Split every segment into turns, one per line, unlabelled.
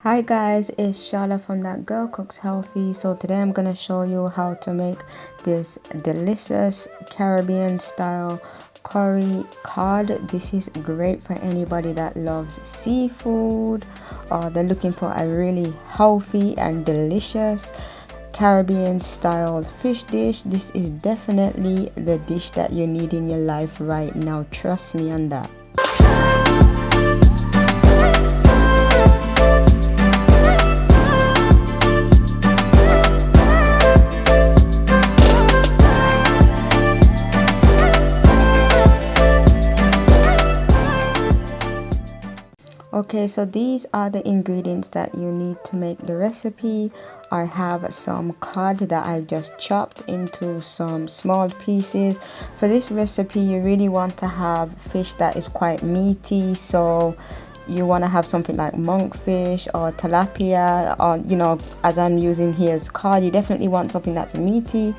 Hi guys, it's Charla from That Girl Cooks Healthy. So today I'm gonna show you how to make this delicious Caribbean style curry cod. This is great for anybody that loves seafood or they're looking for a really healthy and delicious Caribbean style fish dish. This is definitely the dish that you need in your life right now. Trust me on that. Okay, so these are the ingredients that you need to make the recipe. I have some cod that I just chopped into some small pieces. For this recipe, you really want to have fish that is quite meaty, so you want to have something like monkfish or tilapia, or as I'm using here as cod, you definitely want something that's meaty.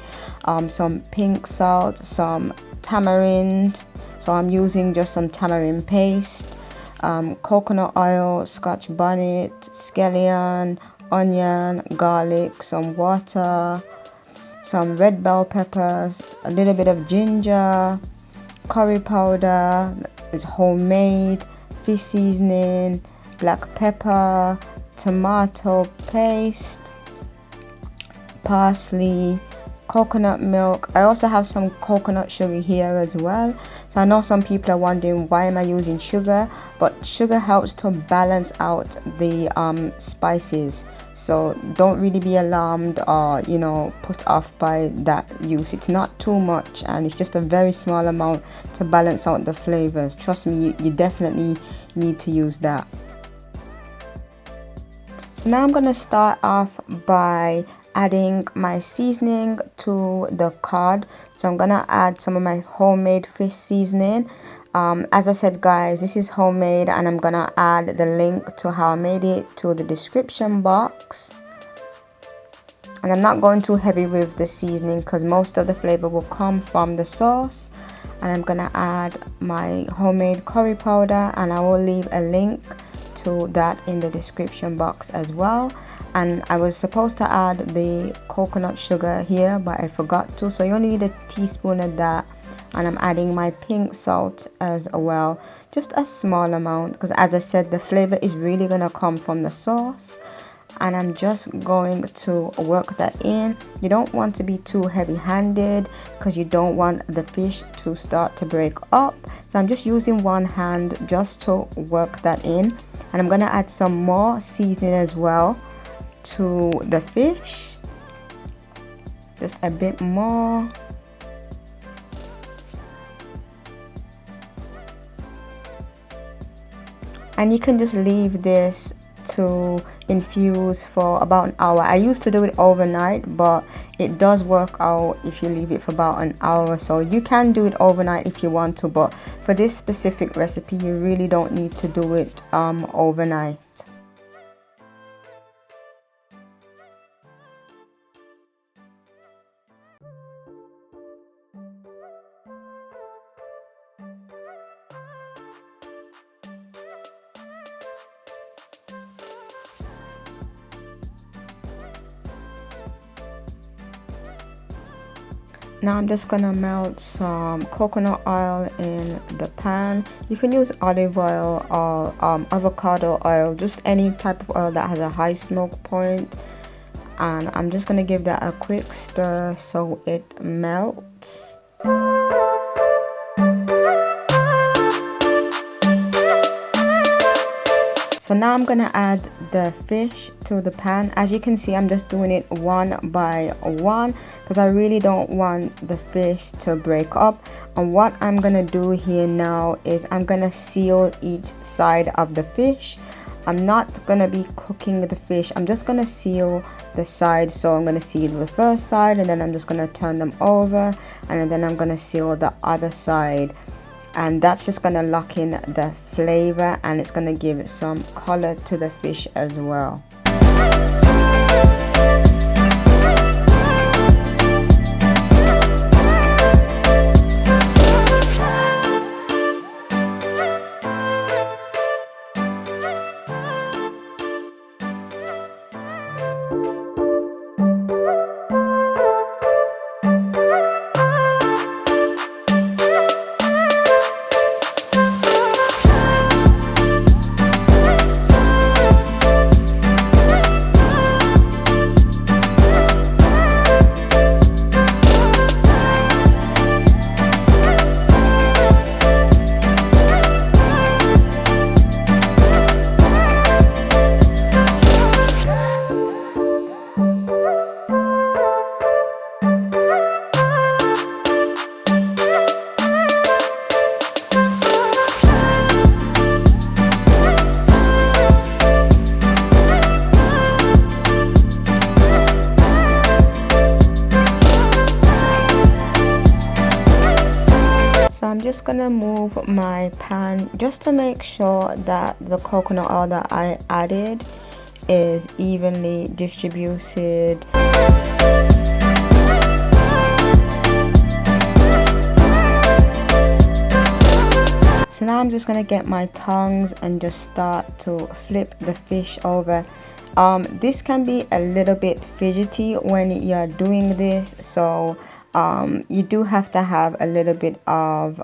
Some pink salt, some tamarind, so I'm using just some tamarind paste. Coconut oil, scotch bonnet, scallion, onion, garlic, some water, some red bell peppers, a little bit of ginger, curry powder is homemade, fish seasoning, black pepper, tomato paste, parsley, coconut milk. I also have some coconut sugar here as well. So I know some people are wondering, why am I using sugar? But sugar helps to balance out the spices, so don't really be alarmed or put off by that use. It's not too much and it's just a very small amount to balance out the flavors. Trust me, you definitely need to use that. So now I'm gonna start off by adding my seasoning to the cod. So I'm gonna add some of my homemade fish seasoning. As I said, guys, this is homemade, and I'm gonna add the link to how I made it to the description box. And I'm not going too heavy with the seasoning because most of the flavor will come from the sauce. And I'm gonna add my homemade curry powder, and I will leave a link to that in the description box as well. And I was supposed to add the coconut sugar here, but I forgot to, so you only need a teaspoon of that. And I'm adding my pink salt as well, just a small amount, because as I said, the flavor is really gonna come from the sauce. And I'm just going to work that in. You don't want to be too heavy-handed because you don't want the fish to start to break up. So I'm just using one hand just to work that in. And I'm gonna add some more seasoning as well to the fish, just a bit more. And you can just leave this to infuse for about an hour. I used to do it overnight, but it does work out if you leave it for about an hour. So you can do it overnight if you want to, but for this specific recipe you really don't need to do it overnight. Now I'm just gonna melt some coconut oil in the pan. You can use olive oil or avocado oil, just any type of oil that has a high smoke point. And I'm just gonna give that a quick stir so it melts. So now I'm gonna add the fish to the pan. As you can see, I'm just doing it one by one because I really don't want the fish to break up. And what I'm gonna do here now is I'm gonna seal each side of the fish. I'm not gonna be cooking the fish, I'm just gonna seal the side. So I'm gonna seal the first side, and then I'm just gonna turn them over, and then I'm gonna seal the other side. And that's just gonna lock in the flavor, and it's gonna give some color to the fish as well. just gonna move my pan just to make sure that the coconut oil that I added is evenly distributed. So now I'm just gonna get my tongs and just start to flip the fish over. This can be a little bit fidgety when you're doing this, so you do have to have a little bit of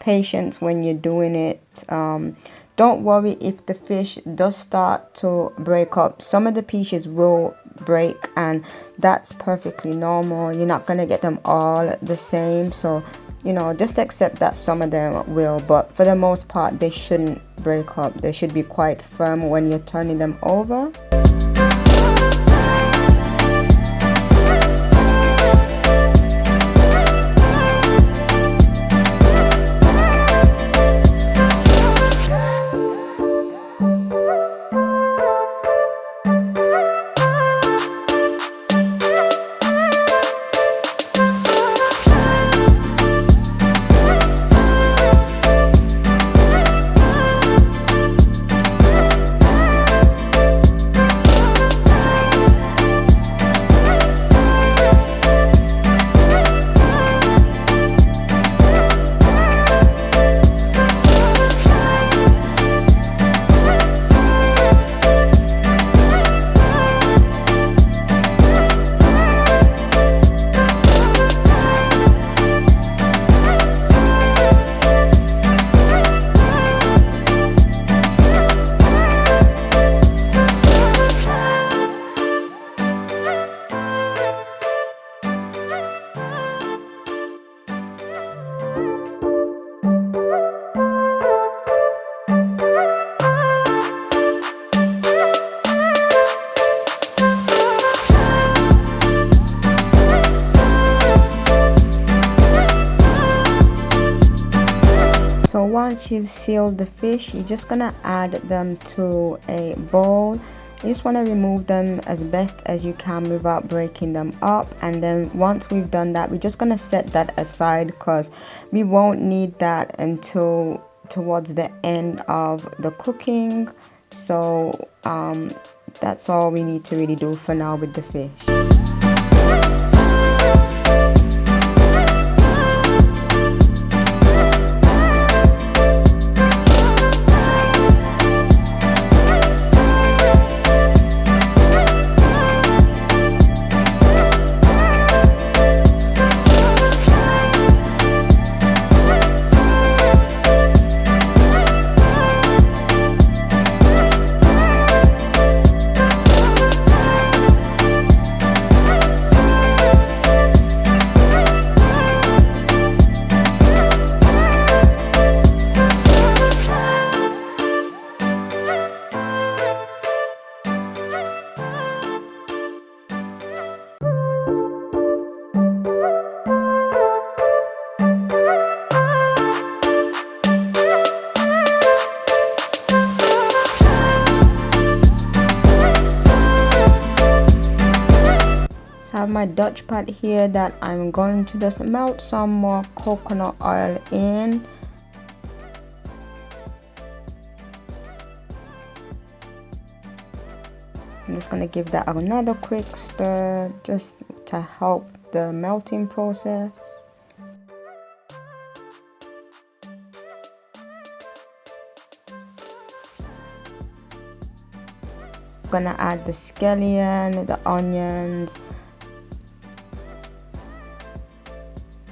patience when you're doing it. Don't worry if the fish does start to break up. Some of the pieces will break, and that's perfectly normal. You're not gonna get them all the same, so you know, just accept that some of them will, but for the most part they shouldn't break up. They should be quite firm when you're turning them over. So once you've sealed the fish, you're just gonna add them to a bowl. You just want to remove them as best as you can without breaking them up, and then once we've done that, we're just gonna set that aside because we won't need that until towards the end of the cooking. So that's all we need to really do for now with the fish. I have my Dutch pot here that I'm going to just melt some more coconut oil in. I'm just going to give that another quick stir just to help the melting process. I'm going to add the scallion, the onions,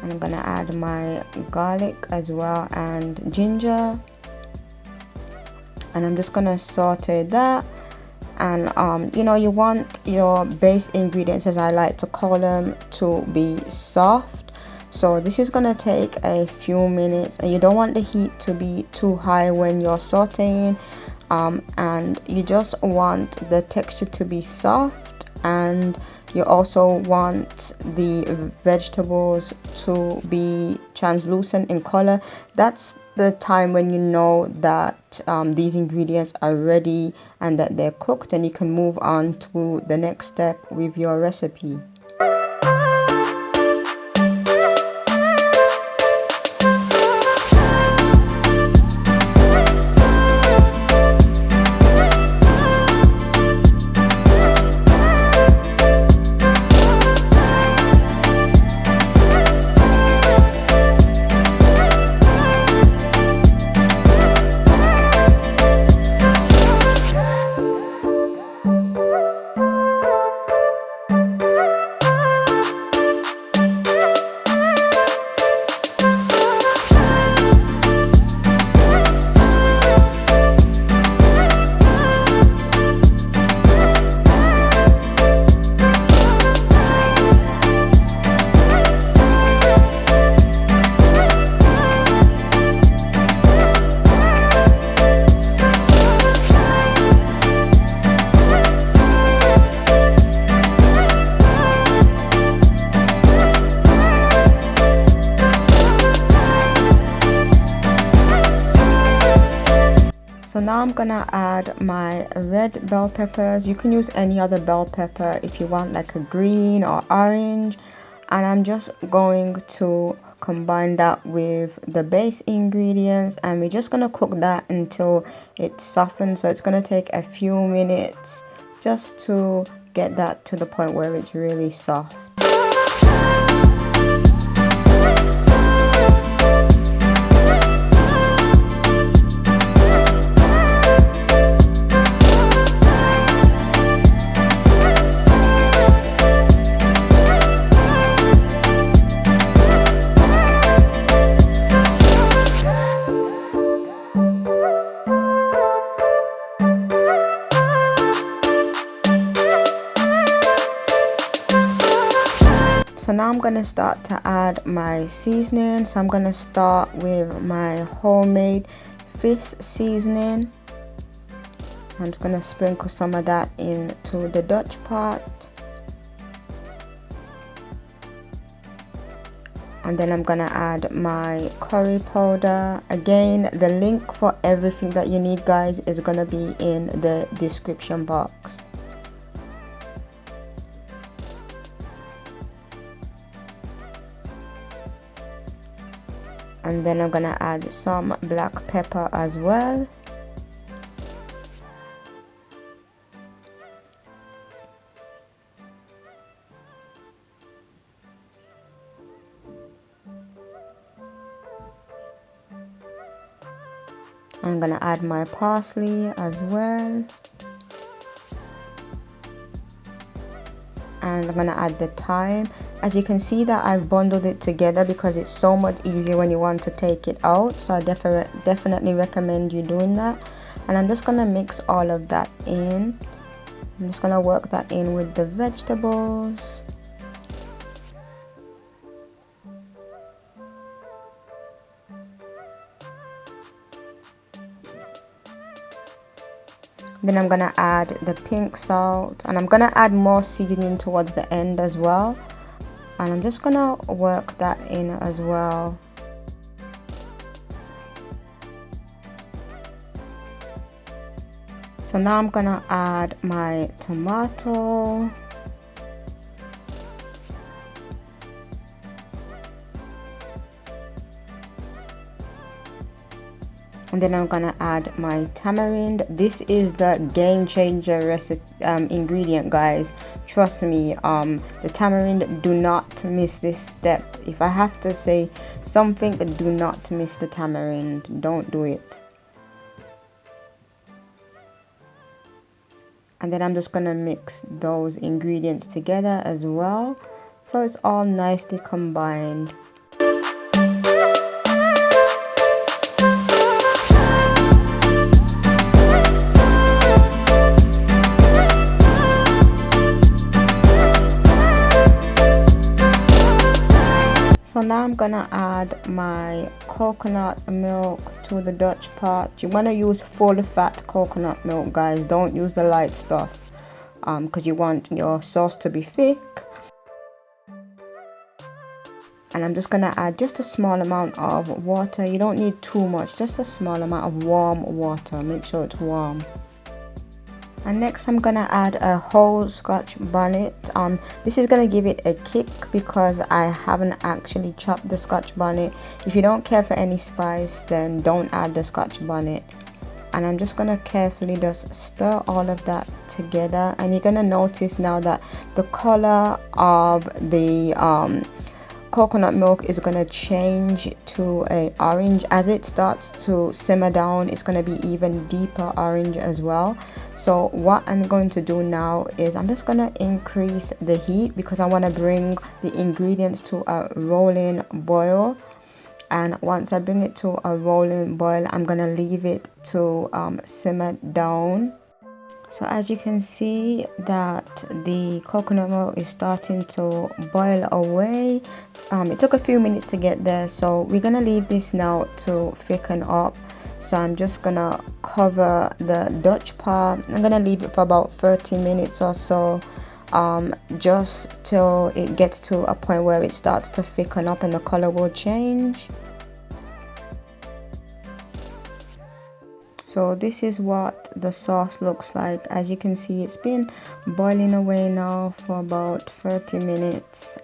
and I'm gonna add my garlic as well and ginger, and I'm just gonna saute that. And you know, you want your base ingredients, as I like to call them, to be soft. So this is gonna take a few minutes, and you don't want the heat to be too high when you're sauteing, and you just want the texture to be soft, and you also want the vegetables to be translucent in color. That's the time when you know that these ingredients are ready and that they're cooked, and you can move on to the next step with your recipe. So now I'm gonna add my red bell peppers. You can use any other bell pepper if you want, like a green or orange. And I'm just going to combine that with the base ingredients, and we're just gonna cook that until it softens. So it's gonna take a few minutes just to get that to the point where it's really soft. So now I'm gonna start to add my seasoning. So I'm gonna start with my homemade fish seasoning. I'm just gonna sprinkle some of that into the Dutch pot. And then I'm gonna add my curry powder. Again, the link for everything that you need, guys, is gonna be in the description box. And then I'm gonna add some black pepper as well. I'm gonna add my parsley as well. And I'm gonna add the thyme. As you can see that I've bundled it together because it's so much easier when you want to take it out. So I definitely recommend you doing that. And I'm just gonna mix all of that in. I'm just gonna work that in with the vegetables. Then I'm gonna add the pink salt, and I'm gonna add more seasoning towards the end as well. And I'm just gonna work that in as well. So now I'm gonna add my tomato. And then I'm gonna add my tamarind. This is the game changer recipe ingredient, guys. Trust me, the tamarind, do not miss this step. If I have to say something, do not miss the tamarind. Don't do it. And then I'm just gonna mix those ingredients together as well, so it's all nicely combined. So now I'm gonna add my coconut milk to the Dutch pot. You wanna use full fat coconut milk, guys. Don't use the light stuff because you want your sauce to be thick. And I'm just gonna add just a small amount of water. You don't need too much, just a small amount of warm water. Make sure it's warm. And next I'm gonna add a whole Scotch bonnet. This is gonna give it a kick because I haven't actually chopped the Scotch bonnet. If you don't care for any spice, then don't add the Scotch bonnet. And I'm just gonna carefully just stir all of that together, and you're gonna notice now that the color of the coconut milk is going to change to a orange. As it starts to simmer down, it's going to be even deeper orange as well. So what I'm going to do now is I'm just going to increase the heat because I want to bring the ingredients to a rolling boil. And once I bring it to a rolling boil, I'm going to leave it to simmer down. So as you can see that the coconut milk is starting to boil away. It took a few minutes to get there, so we're gonna leave this now to thicken up. So I'm just gonna cover the Dutch pot. I'm gonna leave it for about 30 minutes or so, just till it gets to a point where it starts to thicken up and the color will change. So this is what the sauce looks like. As you can see, it's been boiling away now for about 30 minutes.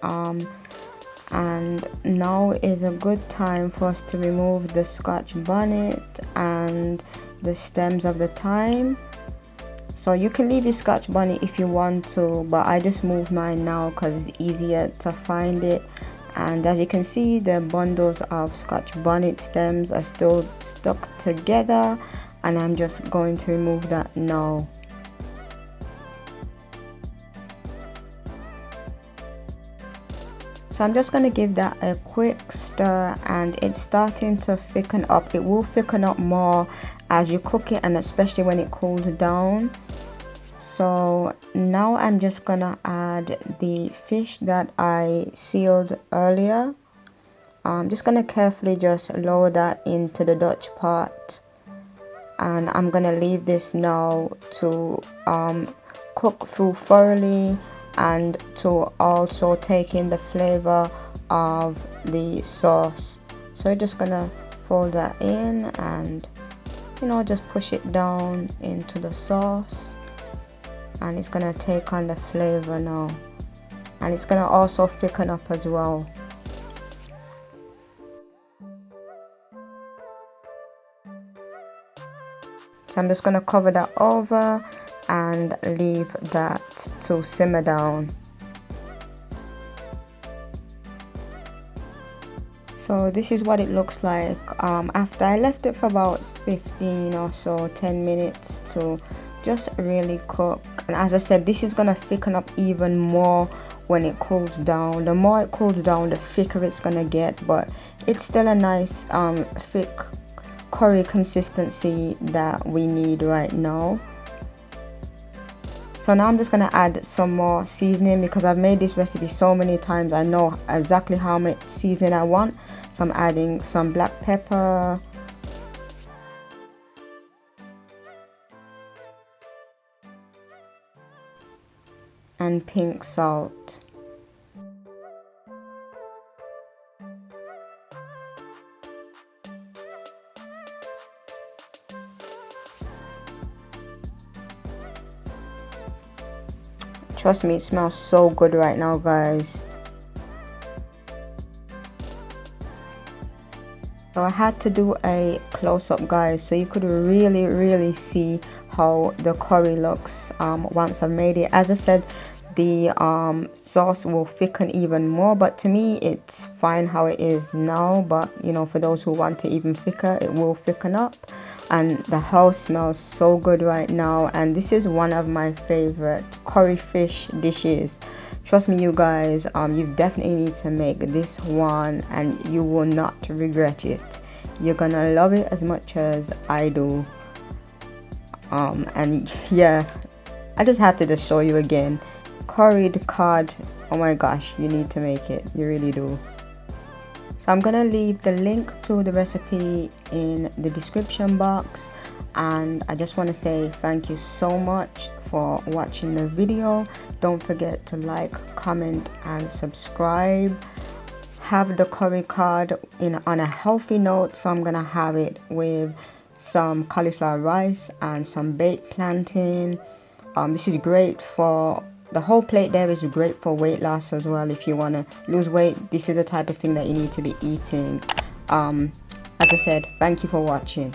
And now is a good time for us to remove the scotch bonnet and the stems of the thyme. So you can leave your scotch bonnet if you want to, but I just moved mine now because it's easier to find it. And as you can see, the bundles of scotch bonnet stems are still stuck together, and I'm just going to remove that now. So I'm just going to give that a quick stir, and it's starting to thicken up. It will thicken up more as you cook it, and especially when it cools down. So now I'm just gonna add the fish that I sealed earlier. I'm just gonna carefully just lower that into the Dutch pot, and I'm gonna leave this now to cook through thoroughly and to also take in the flavor of the sauce. So you're just gonna fold that in and, you know, just push it down into the sauce, and it's gonna take on the flavor now, and it's gonna also thicken up as well. So I'm just gonna cover that over and leave that to simmer down. So this is what it looks like after I left it for about 15 or so 10 minutes to just really cook. And as I said, this is gonna thicken up even more when it cools down. The more it cools down, the thicker it's gonna get, but it's still a nice thick curry consistency that we need right now. So now I'm just gonna add some more seasoning because I've made this recipe so many times. I know exactly how much seasoning I want. So I'm adding some black pepper, and pink salt. Trust me, it smells so good right now, guys. So I had to do a close-up, guys, so you could really see how the curry looks once I've made it. As I said, the sauce will thicken even more, but to me it's fine how it is now. But you know, for those who want it even thicker, it will thicken up. And the house smells so good right now, and this is one of my favorite curry fish dishes. Trust me, you guys, you definitely need to make this one and you will not regret it. You're gonna love it as much as I do. And yeah, I just had to just show you again. Curried cod, oh my gosh, you need to make it, you really do. So I'm gonna leave the link to the recipe in the description box, and I just want to say thank you so much for watching the video. Don't forget to like, comment and subscribe. Have the curry cod on a healthy note, so I'm gonna have it with some cauliflower rice and some baked plantain. This is great for the whole plate. There is great for weight loss as well. If you want to lose weight, this is the type of thing that you need to be eating. As I said, thank you for watching.